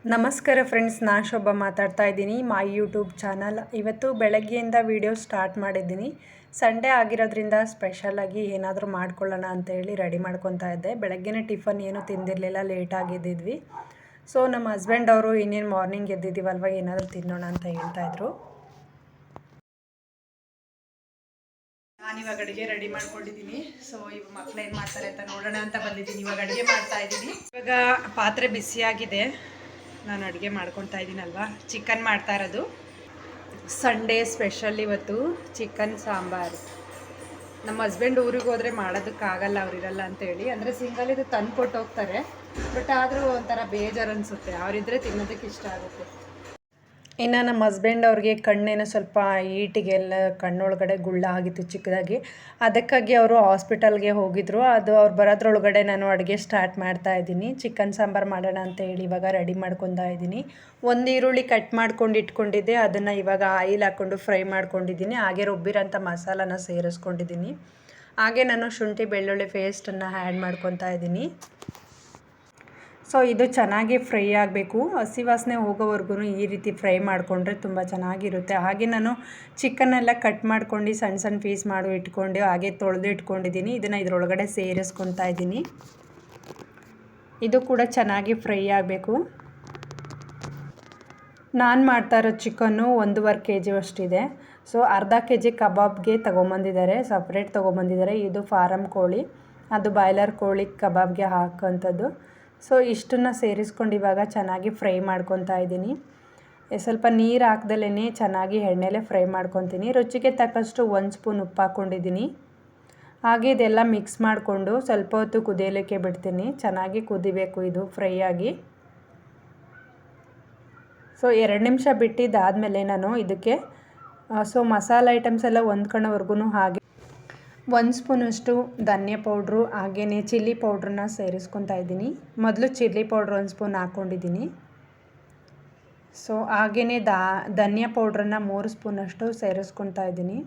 ನಮಸ್ಕಾರ ಫ್ರೆಂಡ್ಸ್, ನಾನು ಶೋಭಾ ಮಾತಾಡ್ತಾ ಇದ್ದೀನಿ ಮೈ ಯೂಟ್ಯೂಬ್ ಚಾನಲ್. ಇವತ್ತು ಬೆಳಗ್ಗೆಯಿಂದ ವಿಡಿಯೋ ಸ್ಟಾರ್ಟ್ ಮಾಡಿದ್ದೀನಿ. ಸಂಡೇ ಆಗಿರೋದ್ರಿಂದ ಸ್ಪೆಷಲಾಗಿ ಏನಾದರೂ ಮಾಡ್ಕೊಳ್ಳೋಣ ಅಂತೇಳಿ ರೆಡಿ ಮಾಡ್ಕೊತಾ ಇದ್ದೆ. ಬೆಳಗ್ಗೆನೇ ಟಿಫನ್ ಏನೂ ತಿಂದಿರಲಿಲ್ಲ, ಲೇಟಾಗಿದ್ದಿದ್ವಿ. ಸೊ ನಮ್ಮ ಹಸ್ಬೆಂಡ್ ಅವರು ಇನ್ನೇನು ಮಾರ್ನಿಂಗ್ ಎದ್ದಿದ್ದೀವಲ್ವ, ಏನಾದರೂ ತಿನ್ನೋಣ ಅಂತ ಹೇಳ್ತಾಯಿದ್ರು. ನಾನಿವಾಗ ಅಡುಗೆ ರೆಡಿ ಮಾಡ್ಕೊಂಡಿದ್ದೀನಿ. ಸೊ ಇವಾಗ ಮಕ್ಳು ಏನು ಮಾಡ್ತಾರೆ ಅಂತ ನೋಡೋಣ ಅಂತ ಬಂದಿದ್ದೀನಿ. ಇವಾಗ ಅಡುಗೆ ಮಾಡ್ತಾ ಇದ್ದೀನಿ. ಇವಾಗ ಪಾತ್ರೆ ಬಿಸಿಯಾಗಿದೆ. ನಾನು ಅಡುಗೆ ಮಾಡ್ಕೊತಾ ಇದ್ದೀನಲ್ವ, ಚಿಕನ್ ಮಾಡ್ತಾ ಇರೋದು. ಸಂಡೇ ಸ್ಪೆಷಲ್ ಇವತ್ತು ಚಿಕನ್ ಸಾಂಬಾರು. ನಮ್ಮ ಹಸ್ಬೆಂಡ್ ಊರಿಗೆ ಹೋದರೆ ಮಾಡೋದಕ್ಕಾಗಲ್ಲ, ಅವರಿರಲ್ಲ ಅಂತೇಳಿ. ಅಂದರೆ ಸಿಂಗಲ್ ಇದು ತಂದು ಕೊಟ್ಟು ಹೋಗ್ತಾರೆ, ಬಟ್ ಆದರೂ ಒಂಥರ ಬೇಜಾರು ಅನಿಸುತ್ತೆ. ಅವರಿದ್ದರೆ ತಿನ್ನೋದಕ್ಕೆ ಇಷ್ಟ ಆಗುತ್ತೆ. ಇನ್ನು ನಮ್ಮ ಹಸ್ಬೆಂಡ್ ಅವ್ರಿಗೆ ಕಣ್ಣೇನೋ ಸ್ವಲ್ಪ ಈಟಿಗೆಲ್ಲ ಕಣ್ಣೊಳಗಡೆ ಗುಳ್ಳ ಆಗಿತ್ತು ಚಿಕ್ಕದಾಗಿ. ಅದಕ್ಕಾಗಿ ಅವರು ಹಾಸ್ಪಿಟಲ್ಗೆ ಹೋಗಿದ್ದರು. ಅದು ಅವ್ರು ಬರೋದ್ರೊಳಗಡೆ ನಾನು ಅಡುಗೆ ಸ್ಟಾರ್ಟ್ ಮಾಡ್ತಾ ಇದ್ದೀನಿ. ಚಿಕನ್ ಸಾಂಬಾರು ಮಾಡೋಣ ಅಂತ ಹೇಳಿ ಇವಾಗ ರೆಡಿ ಮಾಡ್ಕೊತಾ ಇದ್ದೀನಿ. ಒಂದು ಈರುಳ್ಳಿ ಕಟ್ ಮಾಡ್ಕೊಂಡು ಇಟ್ಕೊಂಡಿದ್ದೆ, ಅದನ್ನು ಇವಾಗ ಆಯಿಲ್ ಹಾಕ್ಕೊಂಡು ಫ್ರೈ ಮಾಡ್ಕೊಂಡಿದ್ದೀನಿ. ಹಾಗೆ ರುಬ್ಬಿರೋಂಥ ಮಸಾಲಾನ ಸೇರಿಸ್ಕೊಂಡಿದ್ದೀನಿ. ಹಾಗೆ ನಾನು ಶುಂಠಿ ಬೆಳ್ಳುಳ್ಳಿ ಪೇಸ್ಟನ್ನು ಆ್ಯಡ್ ಮಾಡ್ಕೊತಾ ಇದ್ದೀನಿ. ಸೊ ಇದು ಚೆನ್ನಾಗಿ ಫ್ರೈ ಆಗಬೇಕು. ಹಸಿ ವಾಸನೆ ಹೋಗೋವರೆಗೂ ಈ ರೀತಿ ಫ್ರೈ ಮಾಡಿಕೊಂಡ್ರೆ ತುಂಬ ಚೆನ್ನಾಗಿರುತ್ತೆ. ಹಾಗೆ ನಾನು ಚಿಕನ್ನೆಲ್ಲ ಕಟ್ ಮಾಡ್ಕೊಂಡು ಸಣ್ಣ ಸಣ್ಣ ಪೀಸ್ ಮಾಡಿ ಇಟ್ಕೊಂಡು ಹಾಗೆ ತೊಳೆದು ಇಟ್ಕೊಂಡಿದ್ದೀನಿ. ಇದನ್ನು ಇದರೊಳಗಡೆ ಸೇರಿಸ್ಕೊತಾ ಇದ್ದೀನಿ. ಇದು ಕೂಡ ಚೆನ್ನಾಗಿ ಫ್ರೈ ಆಗಬೇಕು. ನಾನು ಮಾಡ್ತಾ ಇರೋ ಚಿಕನ್ನು 1.5 kg ಅಷ್ಟಿದೆ. ಸೊ ಅರ್ಧ kg ಕಬಾಬ್ಗೆ ತೊಗೊಂಬಂದಿದ್ದಾರೆ, ಸಪ್ರೇಟ್ ತೊಗೊಂಬಂದಿದ್ದಾರೆ. ಇದು ಫಾರಮ್ ಕೋಳಿ, ಅದು ಬಾಯ್ಲರ್ ಕೋಳಿ ಕಬಾಬ್ಗೆ ಹಾಕೋಂಥದ್ದು. ಸೊ ಇಷ್ಟನ್ನು ಸೇರಿಸ್ಕೊಂಡು ಇವಾಗ ಚೆನ್ನಾಗಿ ಫ್ರೈ ಮಾಡ್ಕೊತಾ ಇದ್ದೀನಿ. ಸ್ವಲ್ಪ ನೀರು ಹಾಕ್ದಲೇ ಚೆನ್ನಾಗಿ ಎಣ್ಣೆಲೇ ಫ್ರೈ ಮಾಡ್ಕೊತೀನಿ. ರುಚಿಗೆ ತಕ್ಕಷ್ಟು 1 ಸ್ಪೂನ್ ಉಪ್ಪು ಹಾಕ್ಕೊಂಡಿದ್ದೀನಿ. ಹಾಗೆ ಇದೆಲ್ಲ ಮಿಕ್ಸ್ ಮಾಡಿಕೊಂಡು ಸ್ವಲ್ಪ ಹೊತ್ತು ಕುದಿಯಲಿಕ್ಕೆ ಬಿಡ್ತೀನಿ. ಚೆನ್ನಾಗಿ ಕುದಿಬೇಕು ಇದು ಫ್ರೈ ಆಗಿ. ಸೊ 2 ನಿಮಿಷ ಬಿಟ್ಟಿದ್ದಾದಮೇಲೆ ನಾನು ಇದಕ್ಕೆ ಮಸಾಲೆ ಐಟಮ್ಸ್ ಎಲ್ಲ ಹೊಂದ್ಕೊಳ್ಳೋವರೆಗೂ ಹಾಗೆ 1 ಸ್ಪೂನಷ್ಟು ಧನಿಯಾ ಪೌಡ್ರು ಹಾಗೆಯೇ ಚಿಲ್ಲಿ ಪೌಡ್ರನ್ನ ಸೇರಿಸ್ಕೊತಾ ಇದ್ದೀನಿ. ಮೊದಲು ಚಿಲ್ಲಿ ಪೌಡ್ರ್ 1 ಸ್ಪೂನ್ ಹಾಕ್ಕೊಂಡಿದ್ದೀನಿ. ಸೊ ಹಾಗೆಯೇ ಧನಿಯಾ ಪೌಡ್ರನ್ನ 3 ಸ್ಪೂನಷ್ಟು ಸೇರಿಸ್ಕೊತಾ ಇದ್ದೀನಿ.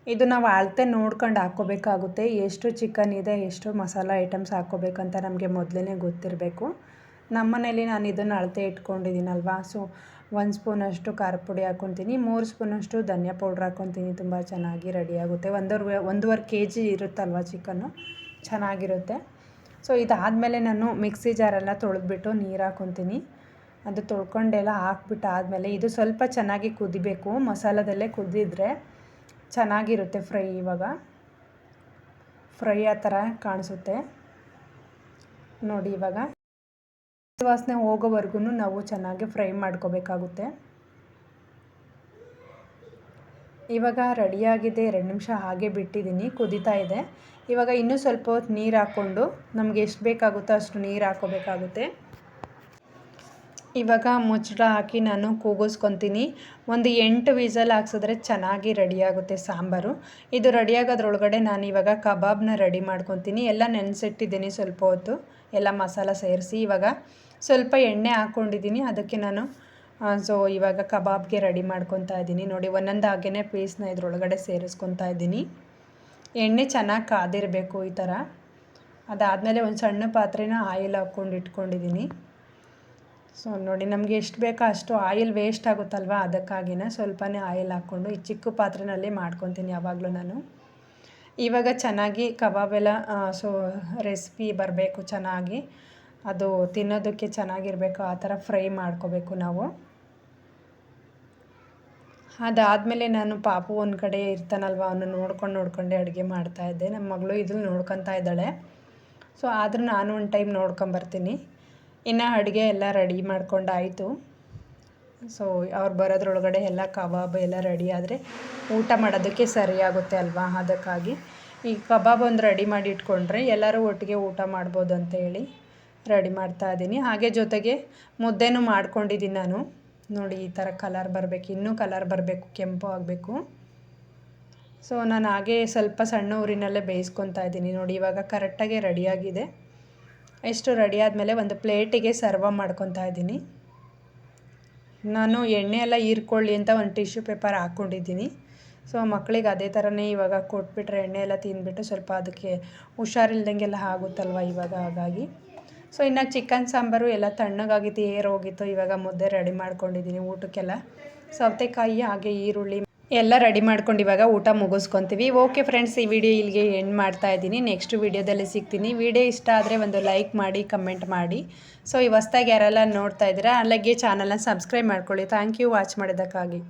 ಇದು ನಾವು ಅಳತೆ ನೋಡ್ಕೊಂಡು ಹಾಕ್ಕೋಬೇಕಾಗುತ್ತೆ. ಎಷ್ಟು ಚಿಕನ್ ಇದೆ, ಎಷ್ಟು ಮಸಾಲೆ ಐಟಮ್ಸ್ ಹಾಕ್ಕೋಬೇಕಂತ ನಮಗೆ ಮೊದಲೇ ಗೊತ್ತಿರಬೇಕು. ನಮ್ಮ ಮನೇಲಿ ನಾನು ಇದನ್ನು ಅಳತೆ ಇಟ್ಕೊಂಡಿದ್ದೀನಲ್ವ. ಸೊ 1 ಸ್ಪೂನಷ್ಟು ಖಾರ ಪುಡಿ ಹಾಕ್ಕೊತೀನಿ, 3 ಸ್ಪೂನಷ್ಟು ಧನಿಯಾ ಪೌಡ್ರ್ ಹಾಕ್ಕೊತೀನಿ. ತುಂಬ ಚೆನ್ನಾಗಿ ರೆಡಿಯಾಗುತ್ತೆ. 1.5 kg ಇರುತ್ತಲ್ವ ಚಿಕನ್ನು, ಚೆನ್ನಾಗಿರುತ್ತೆ. ಸೊ ಇದಾದಮೇಲೆ ನಾನು ಮಿಕ್ಸಿ ಜಾರೆಲ್ಲ ತೊಳೆದ್ಬಿಟ್ಟು ನೀರು ಹಾಕ್ಕೊತೀನಿ. ಅದು ತೊಳ್ಕೊಂಡೆಲ್ಲ ಹಾಕ್ಬಿಟ್ಟು ಆದಮೇಲೆ ಇದು ಸ್ವಲ್ಪ ಚೆನ್ನಾಗಿ ಕುದಿಬೇಕು. ಮಸಾಲದಲ್ಲೇ ಕುದಿದ್ರೆ ಚೆನ್ನಾಗಿರುತ್ತೆ ಫ್ರೈ. ಇವಾಗ ಫ್ರೈ ಆ ಥರ ಕಾಣಿಸುತ್ತೆ ನೋಡಿ. ಇವಾಗ ವಾಸನೆ ಹೋಗೋವರೆಗೂ ನಾವು ಚೆನ್ನಾಗಿ ಫ್ರೈ ಮಾಡ್ಕೋಬೇಕಾಗುತ್ತೆ. ಇವಾಗ ರೆಡಿಯಾಗಿದೆ. 2 ನಿಮಿಷ ಹಾಗೆ ಬಿಟ್ಟಿದ್ದೀನಿ, ಕುದೀತಾ ಇದೆ. ಇವಾಗ ಇನ್ನೂ ಸ್ವಲ್ಪ ಹೊತ್ತು ನೀರು ಹಾಕ್ಕೊಂಡು ನಮಗೆ ಎಷ್ಟು ಬೇಕಾಗುತ್ತೋ ಅಷ್ಟು ನೀರು ಹಾಕ್ಕೋಬೇಕಾಗುತ್ತೆ. ಇವಾಗ ಮುಚ್ಚಳ ಹಾಕಿ ನಾನು ಕೂಗಿಸ್ಕೊತೀನಿ. ಒಂದು 8 ವಿಸಲ್ ಹಾಕ್ಸಿದ್ರೆ ಚೆನ್ನಾಗಿ ರೆಡಿಯಾಗುತ್ತೆ ಸಾಂಬಾರು. ಇದು ರೆಡಿಯಾಗೋದ್ರೊಳಗಡೆ ನಾನು ಇವಾಗ ಕಬಾಬ್ನ ರೆಡಿ ಮಾಡ್ಕೊತೀನಿ. ಎಲ್ಲ ನೆನೆಸಿಟ್ಟಿದ್ದೀನಿ ಸ್ವಲ್ಪ ಹೊತ್ತು, ಎಲ್ಲ ಮಸಾಲ ಸೇರಿಸಿ. ಇವಾಗ ಸ್ವಲ್ಪ ಎಣ್ಣೆ ಹಾಕ್ಕೊಂಡಿದ್ದೀನಿ, ಅದಕ್ಕೆ ನಾನು ಸೊ ಇವಾಗ ಕಬಾಬ್ಗೆ ರೆಡಿ ಮಾಡ್ಕೊತಾ ಇದ್ದೀನಿ. ನೋಡಿ, ಒಂದೊಂದು ಹಾಗೇ ಪೀಸ್ನ ಇದ್ರೊಳಗಡೆ ಸೇರಿಸ್ಕೊತಾ ಇದ್ದೀನಿ. ಎಣ್ಣೆ ಚೆನ್ನಾಗಿ ಕಾದಿರಬೇಕು ಈ ಥರ. ಅದಾದಮೇಲೆ ಒಂದು ಸಣ್ಣ ಪಾತ್ರೆನ ಆಯಿಲ್ ಹಾಕ್ಕೊಂಡು ಇಟ್ಕೊಂಡಿದ್ದೀನಿ. ಸೊ ನೋಡಿ, ನಮಗೆ ಎಷ್ಟು ಬೇಕೋ ಅಷ್ಟು ಆಯಿಲ್ ವೇಸ್ಟ್ ಆಗುತ್ತಲ್ವ, ಅದಕ್ಕಾಗಿನೇ ಸ್ವಲ್ಪನೇ ಆಯಿಲ್ ಹಾಕ್ಕೊಂಡು ಈ ಚಿಕ್ಕ ಪಾತ್ರೆಯಲ್ಲಿ ಮಾಡ್ಕೊತೀನಿ ಯಾವಾಗಲೂ ನಾನು. ಇವಾಗ ಚೆನ್ನಾಗಿ ಕಬಾಬೆಲ್ಲ ರೆಸಿಪಿ ಬರಬೇಕು ಚೆನ್ನಾಗಿ, ಅದು ತಿನ್ನೋದಕ್ಕೆ ಚೆನ್ನಾಗಿರಬೇಕು, ಆ ಥರ ಫ್ರೈ ಮಾಡ್ಕೋಬೇಕು ನಾವು. ಅದಾದಮೇಲೆ ನಾನು ಪಾಪು ಒಂದು ಕಡೆ ಇರ್ತಾನಲ್ವ, ಅವನು ನೋಡ್ಕೊಂಡೇ ಅಡುಗೆ ಮಾಡ್ತಾಯಿದ್ದೆ. ನಮ್ಮ ಮಗಳು ಇದನ್ನು ನೋಡ್ಕೊತಾ ಇದ್ದಾಳೆ. ಸೊ ಆದರೂ ನಾನು ಒಂದು ಟೈಮ್ ನೋಡ್ಕೊಂಬರ್ತೀನಿ. ಇನ್ನು ಅಡುಗೆ ಎಲ್ಲ ರೆಡಿ ಮಾಡ್ಕೊಂಡಾಯಿತು. ಸೊ ಅವ್ರು ಬರೋದ್ರೊಳಗಡೆ ಎಲ್ಲ ಕಬಾಬ್ ಎಲ್ಲ ರೆಡಿ ಆದರೆ ಊಟ ಮಾಡೋದಕ್ಕೆ ಸರಿಯಾಗುತ್ತೆ ಅಲ್ವಾ. ಅದಕ್ಕಾಗಿ ಈ ಕಬಾಬ್ ಒಂದು ರೆಡಿ ಮಾಡಿ ಇಟ್ಕೊಂಡ್ರೆ ಎಲ್ಲರೂ ಒಟ್ಟಿಗೆ ಊಟ ಮಾಡ್ಬೋದು ಅಂತ ಹೇಳಿ ರೆಡಿ ಮಾಡ್ತಾಯಿದ್ದೀನಿ. ಹಾಗೆ ಜೊತೆಗೆ ಮುದ್ದೆನೂ ಮಾಡ್ಕೊಂಡಿದ್ದೀನಿ ನಾನು. ನೋಡಿ, ಈ ಥರ ಕಲರ್ ಬರಬೇಕು, ಇನ್ನೂ ಕಲರ್ ಬರಬೇಕು, ಕೆಂಪು ಆಗಬೇಕು. ಸೊ ನಾನು ಹಾಗೆ ಸ್ವಲ್ಪ ಸಣ್ಣ ಊರಿನಲ್ಲೇ ಬೇಯಿಸ್ಕೊತಾ ಇದ್ದೀನಿ. ನೋಡಿ, ಇವಾಗ ಕರೆಕ್ಟಾಗಿ ರೆಡಿಯಾಗಿದೆ. ಎಷ್ಟು ರೆಡಿ ಆದಮೇಲೆ ಒಂದು ಪ್ಲೇಟಿಗೆ ಸರ್ವ್ ಮಾಡ್ಕೊತಾ ಇದ್ದೀನಿ. ನಾನು ಎಣ್ಣೆ ಎಲ್ಲ ಹೀರ್ಕೊಳ್ಳಿ ಅಂತ ಒಂದು ಟಿಶ್ಯೂ ಪೇಪರ್ ಹಾಕ್ಕೊಂಡಿದ್ದೀನಿ. ಸೊ ಮಕ್ಕಳಿಗೆ ಅದೇ ಥರನೇ ಇವಾಗ ಕೊಟ್ಬಿಟ್ರೆ ಎಣ್ಣೆ ಎಲ್ಲ ತಿಂದ್ಬಿಟ್ಟು ಸ್ವಲ್ಪ ಅದಕ್ಕೆ ಹುಷಾರಿಲ್ದಂಗೆಲ್ಲ ಆಗುತ್ತಲ್ವ ಇವಾಗ. ಹಾಗಾಗಿ ಸೊ ಇನ್ನು ಚಿಕನ್ ಸಾಂಬಾರು ಎಲ್ಲ ತಣ್ಣಗಾಗಿತ್ತು, ಹೋಗಿತ್ತು. ಇವಾಗ ಮುದ್ದೆ ರೆಡಿ ಮಾಡ್ಕೊಂಡಿದ್ದೀನಿ ಊಟಕ್ಕೆಲ್ಲ. ಸೌತೆಕಾಯಿ ಹಾಗೆ ಈರುಳ್ಳಿ ಎಲ್ಲ ರೆಡಿ ಮಾಡ್ಕೊಂಡು ಇವಾಗ ಊಟ ಮುಗಿಸ್ಕೊತೀವಿ. ಓಕೆ ಫ್ರೆಂಡ್ಸ್, ಈ ವಿಡಿಯೋ ಇಲ್ಲಿಗೆ ಎಂಡ್ ಮಾಡ್ತಾ ಇದ್ದೀನಿ. ನೆಕ್ಸ್ಟ್ ವಿಡಿಯೋದಲ್ಲಿ ಸಿಗ್ತೀನಿ. ವಿಡಿಯೋ ಇಷ್ಟ ಆದರೆ ಒಂದು ಲೈಕ್ ಮಾಡಿ, ಕಮೆಂಟ್ ಮಾಡಿ. ಸೊ ಈ ಹೊಸ್ದಾಗಿ ಯಾರೆಲ್ಲ ನೋಡ್ತಾ ಇದ್ದೀರಾ ಅಲ್ಲಿಗೆ ಚಾನಲ್ನ ಸಬ್ಸ್ಕ್ರೈಬ್ ಮಾಡ್ಕೊಳ್ಳಿ. ಥ್ಯಾಂಕ್ ಯು ವಾಚ್ ಮಾಡಿದ್ದಕ್ಕಾಗಿ.